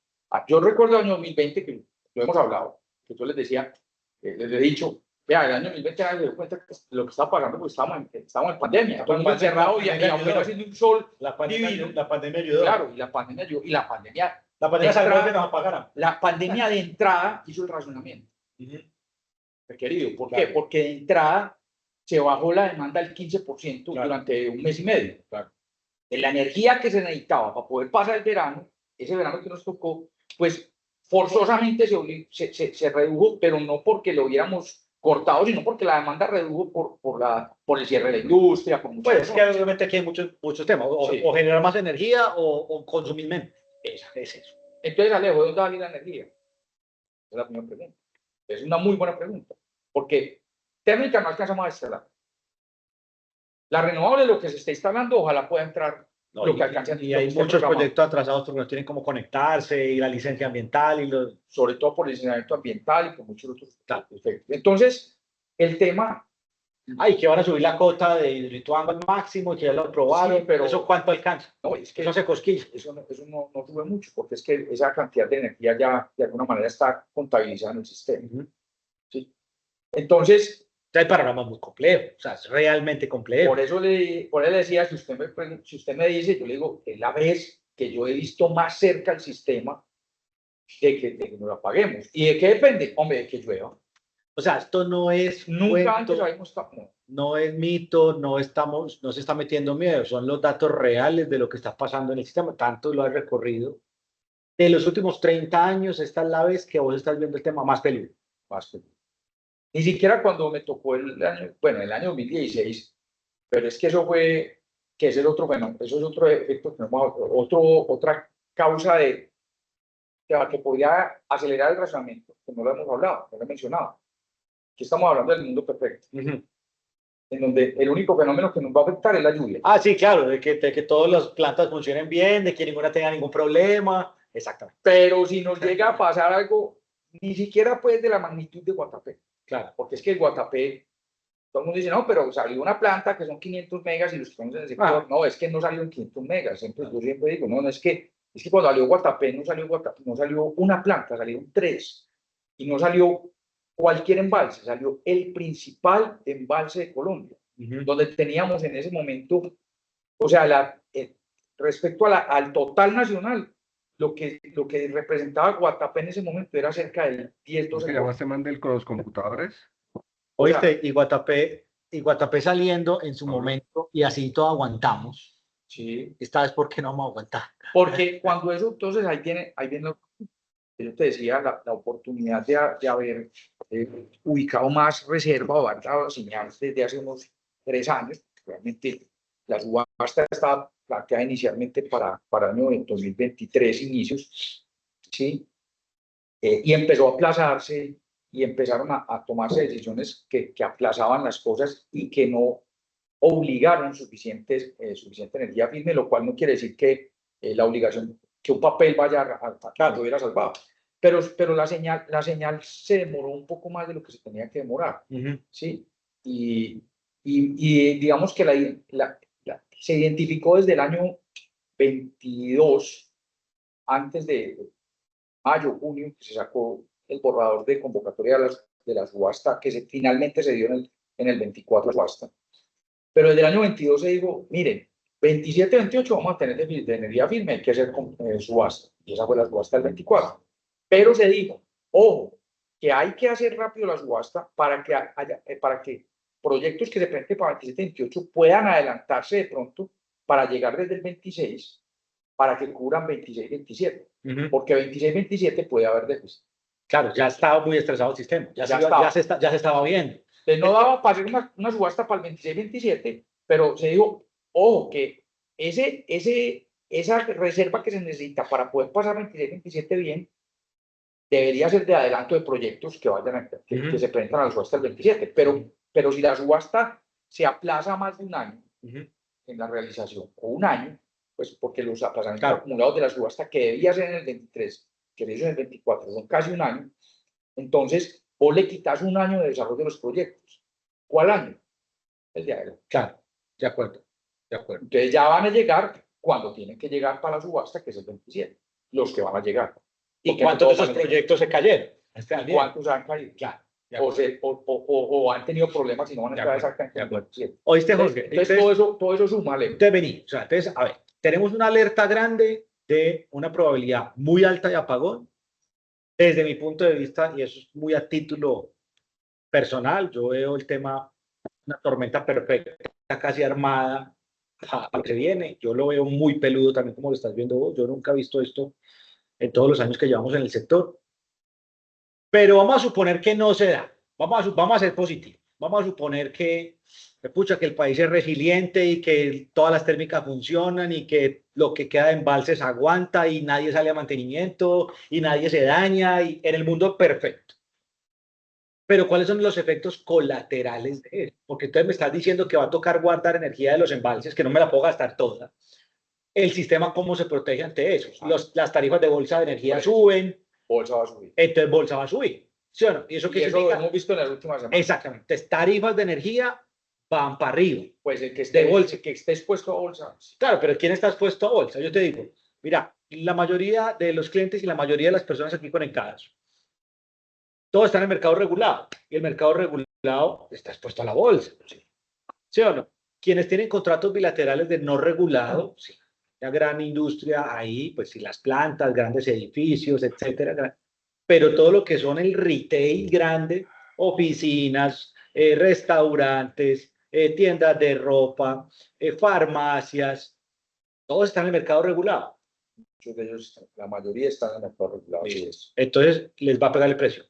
yo recuerdo el año 2020, que lo hemos hablado, que yo les decía, les he dicho, vea, el año 2020 nadie se dio cuenta de lo que estaba pasando, porque estábamos en pandemia, todo el mundo encerrado y afuera haciendo un sol divino. La pandemia ayudó. Claro, y la pandemia ayudó, y la pandemia salvó que nos apagaran. La pandemia de entrada hizo el razonamiento. Querido, ¿por qué? Porque de entrada se bajó la demanda del 15% durante un mes y medio. De la energía que se necesitaba para poder pasar el verano, ese verano que nos tocó, pues forzosamente se redujo, pero no porque lo hubiéramos cortado, sino porque la demanda redujo por el cierre de la industria. Pues es que obviamente aquí hay muchos temas, o generar más energía o consumir menos. Es eso. Entonces, Alejo, ¿de dónde va a venir la energía? Es la primera pregunta. Es una muy buena pregunta, porque térmica no alcanzamos a instalar. La renovable, lo que se está instalando, ojalá pueda entrar lo que alcance. Y hay muchos proyectos atrasados porque no tienen cómo conectarse, y la licencia ambiental, sobre todo por el licenciamiento ambiental y por muchos otros efectos. Entonces, el tema... que van a subir la cota de Lituania al máximo, que ya lo aprobaron, sí, pero ¿eso cuánto alcanza? No, es que eso se cosquilla. Eso no sube mucho, porque es que esa cantidad de energía ya de alguna manera está contabilizada en el sistema. ¿Sí? Entonces... el panorama es muy complejo, o sea, es realmente complejo. Por eso le decía, si usted me dice, yo le digo, es la vez que yo he visto más cerca el sistema de que nos lo apaguemos. ¿Y de qué depende? Hombre, de que llueva. O sea, esto no es Nunca antes cuento, habíamos estado. no es mito, no se está metiendo miedo, son los datos reales de lo que está pasando en el sistema, tanto lo has recorrido. De los últimos 30 años, esta es la vez que vos estás viendo el tema más peludo. Más que ni siquiera cuando me tocó el año 2016, pero es que eso fue, que ese es otro, bueno, eso es otro efecto, otra causa que podría acelerar el razonamiento, que no lo hemos hablado, no lo he mencionado. Aquí estamos hablando del mundo perfecto, en donde el único fenómeno que nos va a afectar es la lluvia. Ah, sí, claro, de que todas las plantas funcionen bien, de que ninguna tenga ningún problema. Exactamente. Pero si nos llega a pasar algo, ni siquiera pues de la magnitud de Guatapé, Claro. porque es que el Guatapé, todo el mundo dice, no, pero salió una planta que son 500 megas y los que estamos en el sector, no, es que no salió en 500 megas. Entonces, yo siempre digo, no, es que cuando salió Guatapé no salió una planta, salieron 3. Y no salió cualquier embalse, salió el principal embalse de Colombia, donde teníamos en ese momento, o sea, respecto al total nacional, lo que representaba Guatapé en ese momento era cerca del 10-12%. ¿Se llama este man con los computadores? Oíste, y Guatapé saliendo en su momento, y así todo aguantamos. Sí. Esta vez, ¿por qué no vamos a aguantar? Porque cuando eso, entonces ahí viene yo te decía, la oportunidad de haber ubicado más reserva o haber dado señales desde hace unos 3 años. Realmente la subasta estaba planteada inicialmente para el año 2023 inicios, ¿sí? Y empezó a aplazarse y empezaron a tomarse decisiones que aplazaban las cosas y que no obligaron suficiente energía firme, lo cual no quiere decir que la obligación, que un papel vaya a lo hubiera salvado. Pero la señal se demoró un poco más de lo que se tenía que demorar, ¿sí? Y digamos que se identificó desde el año 22, antes de mayo, junio, que se sacó el borrador de convocatoria de la subasta, que finalmente se dio en el 24 subasta. Pero desde el año 22 se dijo, miren, 27, 28 vamos a tener de energía firme, hay que hacer subasta. Y esa fue la subasta del 24. Pero se dijo, ojo, que hay que hacer rápido la subasta para que proyectos que se presenten para 27, 28 puedan adelantarse de pronto para llegar desde el 26, para que cubran 26, 27. Porque 26, 27 puede haber déficit. Claro, ya estaba muy estresado el sistema, ya se estaba viendo. Entonces no daba para hacer una subasta para el 26-27, pero se dijo, ojo, que esa reserva que se necesita para poder pasar 26-27 bien, debería ser de adelanto de proyectos que se presentan a la subasta el 27. Pero si la subasta se aplaza más de un año en la realización, o un año, pues porque los aplazamientos acumulados de la subasta que debía ser en el 23, que se hizo en el 24, son casi un año, entonces vos le quitas un año de desarrollo de los proyectos. ¿Cuál año? El de adelante. Claro, de acuerdo. Entonces ya van a llegar cuando tienen que llegar para la subasta, que es el 27, los que van a llegar. ¿Y cuántos de esos proyectos se cayeron? ¿Cuántos han caído? Claro. O han tenido problemas y no van a estar exactamente en el 27. Oíste, Jorge. Entonces todo eso suma, Leo. Entonces, a ver, tenemos una alerta grande de una probabilidad muy alta de apagón. Desde mi punto de vista, y eso es muy a título personal, yo veo el tema, una tormenta perfecta, casi armada, a lo que viene. Yo lo veo muy peludo también, como lo estás viendo vos. Yo nunca he visto esto en todos los años que llevamos en el sector. Pero vamos a suponer que no se da. Vamos a ser positivos. Vamos a suponer que el país es resiliente y que todas las térmicas funcionan y que lo que queda de embalses aguanta y nadie sale a mantenimiento y nadie se daña, y en el mundo perfecto. Pero ¿cuáles son los efectos colaterales de eso? Porque entonces me estás diciendo que va a tocar guardar energía de los embalses, que no me la puedo gastar toda. El sistema, ¿cómo se protege ante eso? Las tarifas de bolsa de energía suben. Bolsa va a subir. Entonces bolsa va a subir. ¿Sí o no? ¿Y eso qué significa? Lo hemos visto en las últimas semanas. Exactamente. Entonces, tarifas de energía van para arriba. Pues el que esté expuesto a bolsa. Claro, pero ¿quién está expuesto a bolsa? Yo te digo, mira, la mayoría de los clientes y la mayoría de las personas aquí conectadas, todo está en el mercado regulado. Y el mercado regulado está expuesto a la bolsa. ¿Sí o no? Quienes tienen contratos bilaterales de no regulado, sí, la gran industria ahí, pues sí, las plantas, grandes edificios, etcétera. Pero todo lo que son el retail grande, oficinas, restaurantes, tiendas de ropa, farmacias, todos están en el mercado regulado. Muchos de ellos, la mayoría están en el mercado regulado. Y eso Entonces les va a pegar el precio.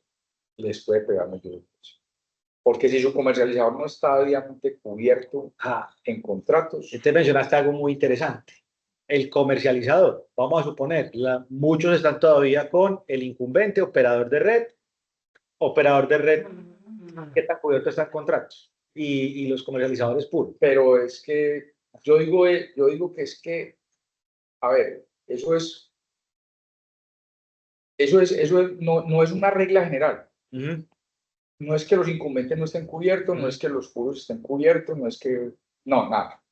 les puede pegar mucho el precio. Porque si su comercializador no está debidamente cubierto en contratos, Entonces mencionaste algo muy interesante. El comercializador, vamos a suponer, muchos están todavía con el incumbente, operador de red, ¿qué tan cubierto están contratos? Y los comercializadores puros. pero es que yo digo que es que, a ver, no es una regla general. No es que los incumbentes no estén cubiertos, no es que los puros estén cubiertos, no es que, no, nada.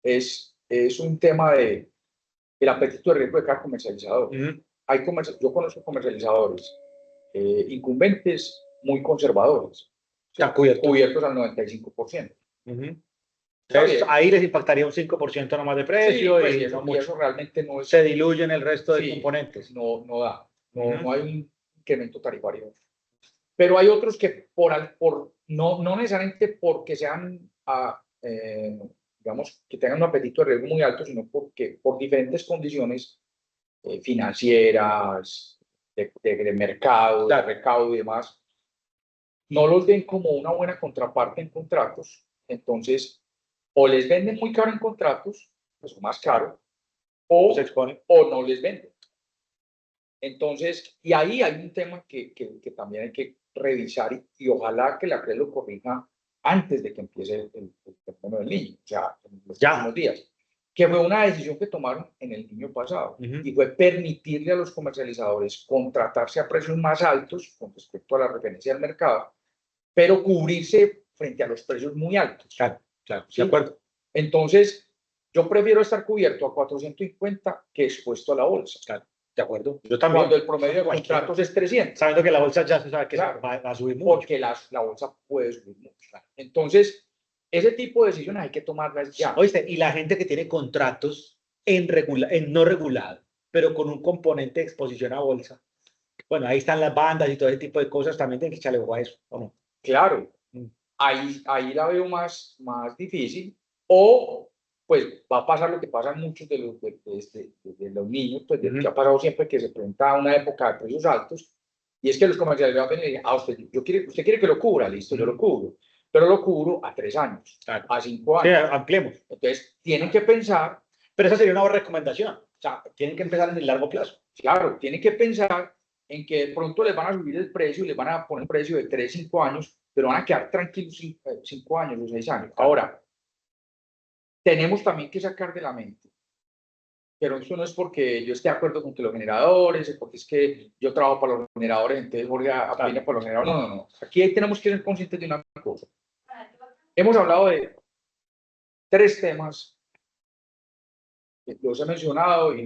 Es un tema del apetito de riesgo de cada comercializador. Yo conozco comercializadores incumbentes muy conservadores, cubiertos al 95%. Entonces, ahí les impactaría un 5% nomás de precio, Sí, pues, y y eso realmente no es, se diluyen el resto de sí, componentes. no da, no hay un incremento tarifario. Pero hay otros que no necesariamente porque sean, digamos, que tengan un apetito de riesgo muy alto, sino porque por diferentes condiciones financieras, de mercado, de recaudo y demás, no los ven como una buena contraparte en contratos. Entonces, o les venden muy caro en contratos, pues más caro, o no les venden. Entonces, y ahí hay un tema que también hay que revisar y ojalá que la CRE lo corrija antes de que empiece el fenómeno del niño, o sea, en los próximos días, que fue una decisión que tomaron en el niño pasado, y fue permitirle a los comercializadores contratarse a precios más altos con respecto a la referencia del mercado, pero cubrirse frente a los precios muy altos. Claro, ¿Sí? de acuerdo. Entonces, yo prefiero estar cubierto a 450 que expuesto a la bolsa. Claro. De acuerdo. Yo también. Cuando el promedio de contratos es 300. Sabiendo que la bolsa ya se sabe que Claro, va a subir mucho. Porque la bolsa puede subir mucho. Entonces, ese tipo de decisiones hay que tomarlas ya. Oíste, y la gente que tiene contratos en no regulado, pero con un componente de exposición a bolsa. Bueno, ahí están las bandas y todo ese tipo de cosas, también tienen que echarle ojo a eso, ¿o no? Claro, ahí la veo más difícil. O pues va a pasar lo que pasa en muchos de los niños, pues que ha pasado siempre que se presenta una época de precios altos, y es que los comercializadores le dicen, usted quiere que lo cubra, listo, yo lo cubro, pero lo cubro a 3 años, a 5 años. Sí, ampliemos. Entonces, tienen que pensar. Pero esa sería una buena recomendación. O sea, tienen que empezar en el largo plazo. Claro, tienen que pensar en que de pronto les van a subir el precio, les van a poner un precio de 3, 5 años, pero van a quedar tranquilos 5 años o 6 años. Ahora, tenemos también que sacar de la mente, pero eso no es porque yo esté de acuerdo con que los generadores, porque es que yo trabajo para los generadores, entonces Jorge viene por los generadores. No. Aquí tenemos que ser conscientes de una cosa. Hemos hablado de 3 temas, los he mencionado y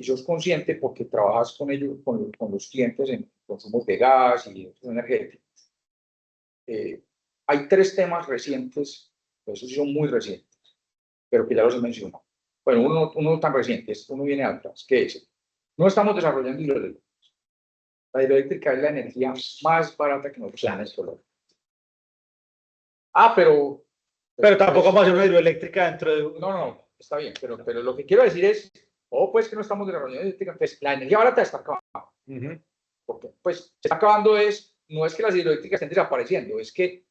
sos consciente porque trabajas con ellos, con los clientes en consumos de gas y energéticos. Hay 3 temas recientes, esos sí son muy recientes, pero que ya los he mencionado. Bueno, uno tan reciente, uno viene atrás, que es, no estamos desarrollando hidroeléctricas. La hidroeléctrica es la energía más barata que nos da el solar. Pero tampoco vamos a hacer una hidroeléctrica dentro de... No, está bien, pero lo que quiero decir es, pues que no estamos desarrollando hidroeléctricas, pues la energía barata está acabando. Porque, pues, se está acabando no es que las hidroeléctricas estén desapareciendo, es que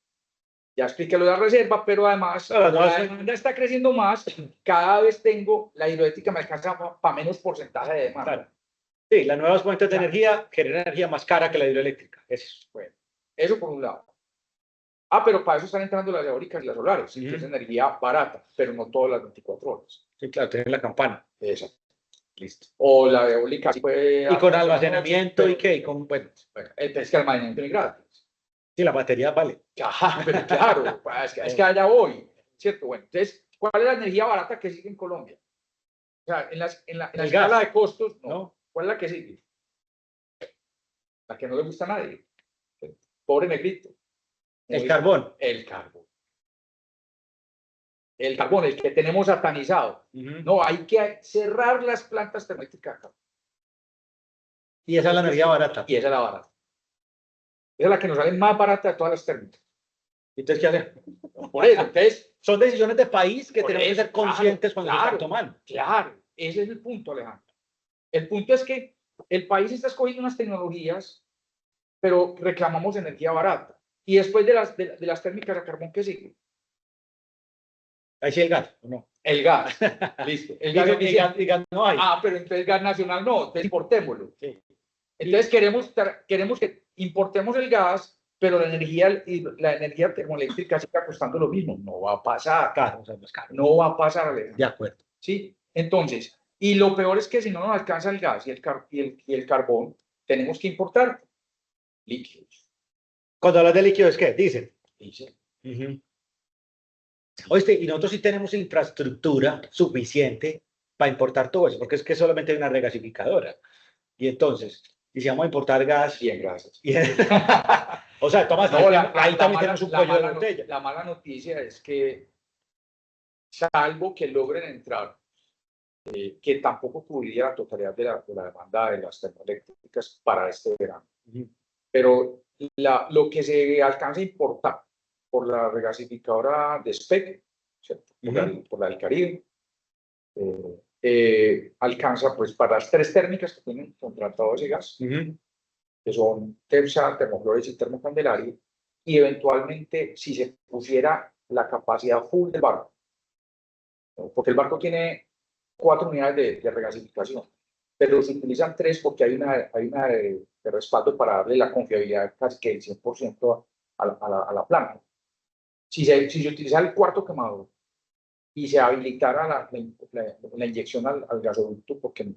ya expliqué lo de la reserva, pero además la demanda está creciendo más. Cada vez la hidroeléctrica me alcanza para menos porcentaje de demanda. Claro. Sí, las nuevas fuentes de energía generan energía más cara que la hidroeléctrica. Eso por un lado. Pero para eso están entrando las eólicas y las solares, que es energía barata, pero no todas las 24 horas. Sí, claro, tienen la campana. Exacto. Listo. O la eólica sí puede... Y con almacenamiento y qué, bueno, es que el almacenamiento es gratis. Sí, la batería vale. Pero claro, es que allá voy, ¿cierto? Bueno, entonces, ¿cuál es la energía barata que sigue en Colombia? O sea, en la escala de costos, no. ¿Cuál es la que sigue? La que no le gusta a nadie. Pobre negrito. El carbón. El carbón, el que tenemos satanizado. No, hay que cerrar las plantas termoeléctricas. Y esa es la energía barata. Y esa es la barata. es la que nos sale más barata de todas las térmicas. Entonces, ¿qué hacen? Por eso, entonces, Son decisiones de país que Por tenemos que eso, ser conscientes cuando se claro, están tomando. claro, ese es el punto, Alejandro. El punto es que el país está escogiendo unas tecnologías, pero reclamamos energía barata. Y después de las térmicas a carbón, ¿qué sigue? Ahí sí el gas, ¿o no? El gas. Listo. El gas, Y gas no hay. ah, pero entonces gas nacional no, entonces importémoslo. Sí. Entonces queremos que importemos el gas, pero la energía termoeléctrica siga costando lo mismo. No va a pasar. Claro, o sea, no es caro. No va a pasar, Alejandro. De acuerdo. ¿Sí? Entonces, y lo peor es que si no nos alcanza el gas y el carbón, tenemos que importar líquidos. Cuando hablas de líquidos, ¿qué? Dicen. Dice, Oíste, y nosotros sí tenemos infraestructura suficiente para importar todo eso, porque es que solamente hay una regasificadora. Y entonces, y si vamos a importar gas. bien, gracias. O sea, Tomás, No, ahí también tenemos un cuello de botella. La mala noticia es que, salvo que logren entrar, que tampoco cubriría la totalidad de la demanda de las termoeléctricas para este verano. Pero lo que se alcanza a importar por la regasificadora de SPEC, ¿cierto? Por la del Caribe, alcanza pues para las 3 térmicas que tienen contratado ese gas, que son TEPSA, Termoflores y Termocandelaria, y eventualmente si se pusiera la capacidad full del barco, ¿no? Porque el barco tiene 4 unidades de regasificación, pero se utilizan 3 porque hay una de respaldo para darle la confiabilidad casi que del 100% a la planta. Si se utilizara el cuarto quemador y se habilitara la inyección al gasoducto, porque no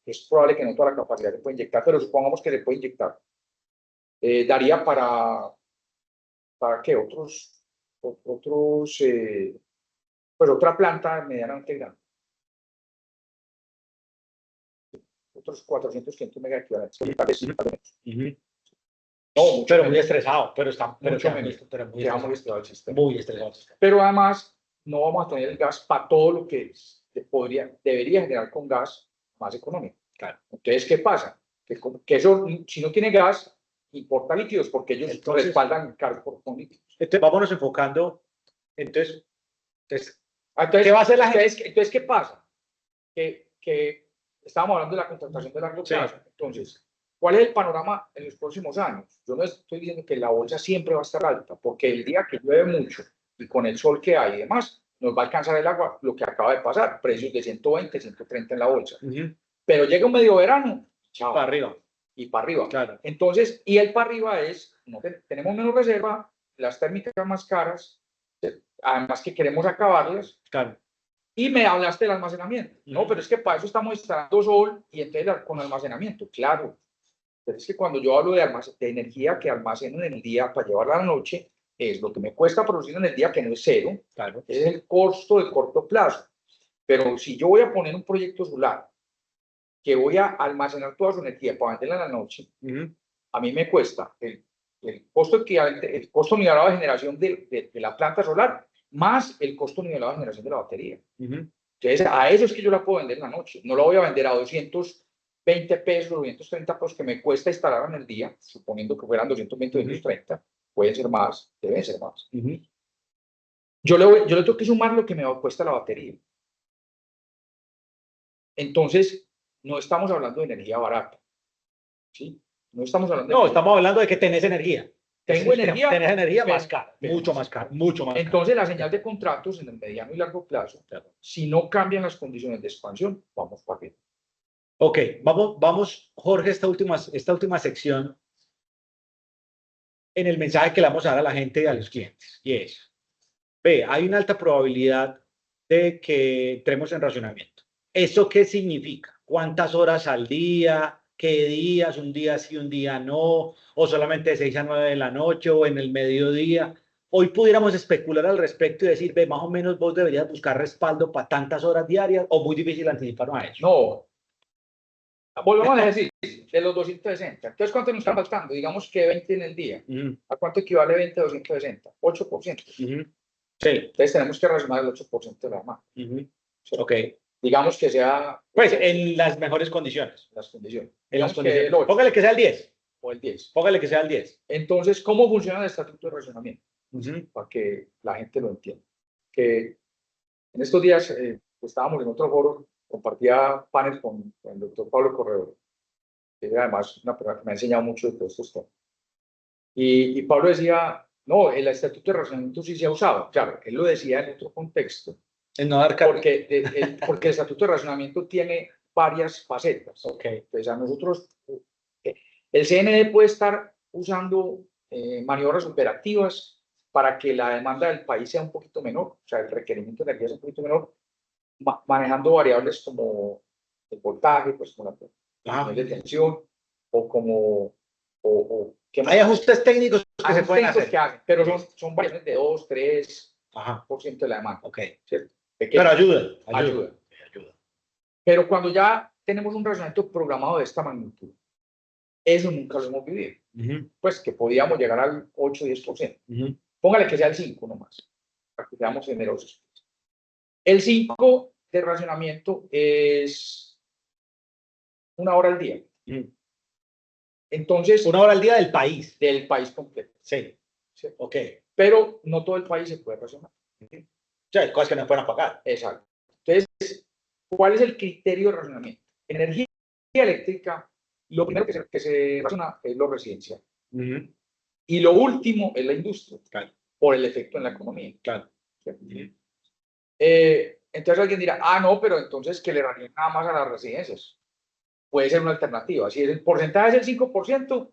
es probable que no toda la capacidad se pueda inyectar, pero supongamos que se puede inyectar, daría ¿para qué? Pues otra planta medianamente grande. Otros 400, 500 megaequivalentes. No, mucho Pero menos. muy estresado, pero está Mucho menos. muy Queda muy estresado. estresado el sistema. Muy estresado. Pero además, no vamos a tener el gas para todo lo que debería generar con gas más económico. Claro. Entonces, ¿qué pasa? Que eso, si no tiene gas, importa líquidos, porque ellos respaldan cargos con líquidos. Entonces, vámonos enfocando. Entonces, ¿qué va a hacer la gente? Entonces, ¿qué pasa? Que estábamos hablando de la contratación de largo plazo. Entonces, ¿cuál es el panorama en los próximos años? Yo no estoy diciendo que la bolsa siempre va a estar alta, porque el día que llueve mucho y con el sol que hay y demás, nos va a alcanzar el agua, lo que acaba de pasar, precios de 120, 130 en la bolsa. Pero llega un medio verano, chao. Para arriba. Y para arriba. Claro. Entonces, y el para arriba es, tenemos menos reserva, las térmicas más caras, además que queremos acabarlas. Claro. Y me hablaste del almacenamiento. No, pero es que para eso estamos instalando sol y entonces con almacenamiento. Claro. Pero es que cuando yo hablo de energía que almaceno en el día para llevarla a la noche, es lo que me cuesta producir en el día, que no es cero. Claro. Es el costo de corto plazo. Pero si yo voy a poner un proyecto solar que voy a almacenar toda su energía para venderla en la noche, a mí me cuesta el costo equivalente, el costo nivelado de generación de la planta solar, más el costo nivelado de generación de la batería. Entonces, a eso es que yo la puedo vender en la noche. No la voy a vender a 220 pesos, 230 pesos que me cuesta instalar en el día, suponiendo que fueran 220, 230, pueden ser más, deben ser más. Yo le tengo que sumar lo que me cuesta la batería. Entonces, no estamos hablando de energía barata. ¿Sí? No estamos hablando No, estamos hablando de que tenés energía. Tengo energía. Tenés energía pero, más cara, mucho más cara, mucho más cara. Entonces, la señal de contratos en el mediano y largo plazo, si no cambian las condiciones de expansión, vamos para arriba. Ok, vamos, Jorge, esta última sección en el mensaje que le vamos a dar a la gente y a los clientes. Y es, hay una alta probabilidad de que entremos en racionamiento. ¿Eso qué significa? ¿Cuántas horas al día? ¿Qué días? ¿Un día sí, un día no? ¿O solamente de 6 a 9 de la noche o en el mediodía? Hoy pudiéramos especular al respecto y decir, más o menos vos deberías buscar respaldo para tantas horas diarias, o muy difícil anticiparnos a eso. No. Volvamos a decir, de los 260. Entonces, ¿cuánto nos está faltando? Digamos que 20 en el día. ¿A cuánto equivale 20 a 260? 8%. Sí. Entonces, tenemos que razonar el 8% de la demanda. Ok. Digamos que sea... Pues en las mejores condiciones. Las condiciones. En las condiciones. Póngale que sea el 10. o el 10. Póngale que sea el 10. Entonces, ¿cómo funciona el estatuto de racionamiento? Ujú. Para que la gente lo entienda. Que en estos días estábamos en otro foro, compartía panel con el doctor Pablo Corredor, que es además una persona que me ha enseñado mucho de todos estos temas. Y Pablo decía, no, el estatuto de racionamiento sí se ha usado. Claro, él lo decía en otro contexto, En no dar cargo. porque el estatuto de racionamiento tiene varias facetas. Ok. Entonces, a nosotros, el CNE puede estar usando maniobras operativas para que la demanda del país sea un poquito menor, o sea, el requerimiento de energía sea un poquito menor, manejando variables como el voltaje, pues como la nivel de tensión, o como... ¿qué más? Hay ajustes técnicos que Hay se pueden técnicos hacer. que hacen, pero son variaciones de 2-3% Ajá. de la demanda. Ok. ¿Cierto? Pero ayuda. Ayuda. Pero cuando ya tenemos un razonamiento programado de esta magnitud, eso nunca lo hemos vivido. Ujú. Pues que podíamos llegar al 8-10%. Ujú. Póngale que sea el 5 nomás, para que seamos generosos. El 5 de racionamiento es 1 hora al día. Ujú. Entonces, 1 hora al día del país. del país completo. Sí. ¿Sí? Ok. Pero no todo el país se puede racionar. O sea, hay cosas que no pueden apagar. Exacto. Entonces, ¿cuál es el criterio de racionamiento? Energía eléctrica, lo primero que se razona es lo residencial. Ujú. Y lo último es la industria, Claro. por el efecto en la economía. Claro. Entonces alguien dirá, no, pero entonces que le racionen nada más a las residencias. Puede ser una alternativa. Si el porcentaje es el 5%,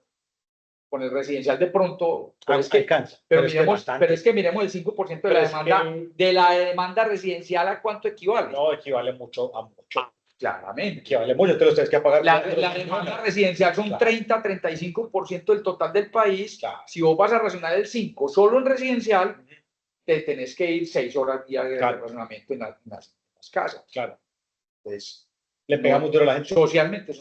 con el residencial de pronto, pero Alcanza. pero es que miremos, bastante. pero es que miremos el 5% de Pero la es demanda, que- de la demanda residencial, ¿a cuánto equivale? No, equivale mucho a mucho. Claramente. Equivale mucho. Entonces ustedes que pagar. La demanda residencial son Claro. 30-35% del total del país. Claro. Si vos vas a racionar el 5 solo en residencial, te tenés que ir 6 horas diarias de Claro. racionamiento en las casas. Claro. Entonces, Le pega muy duro a la gente. socialmente es un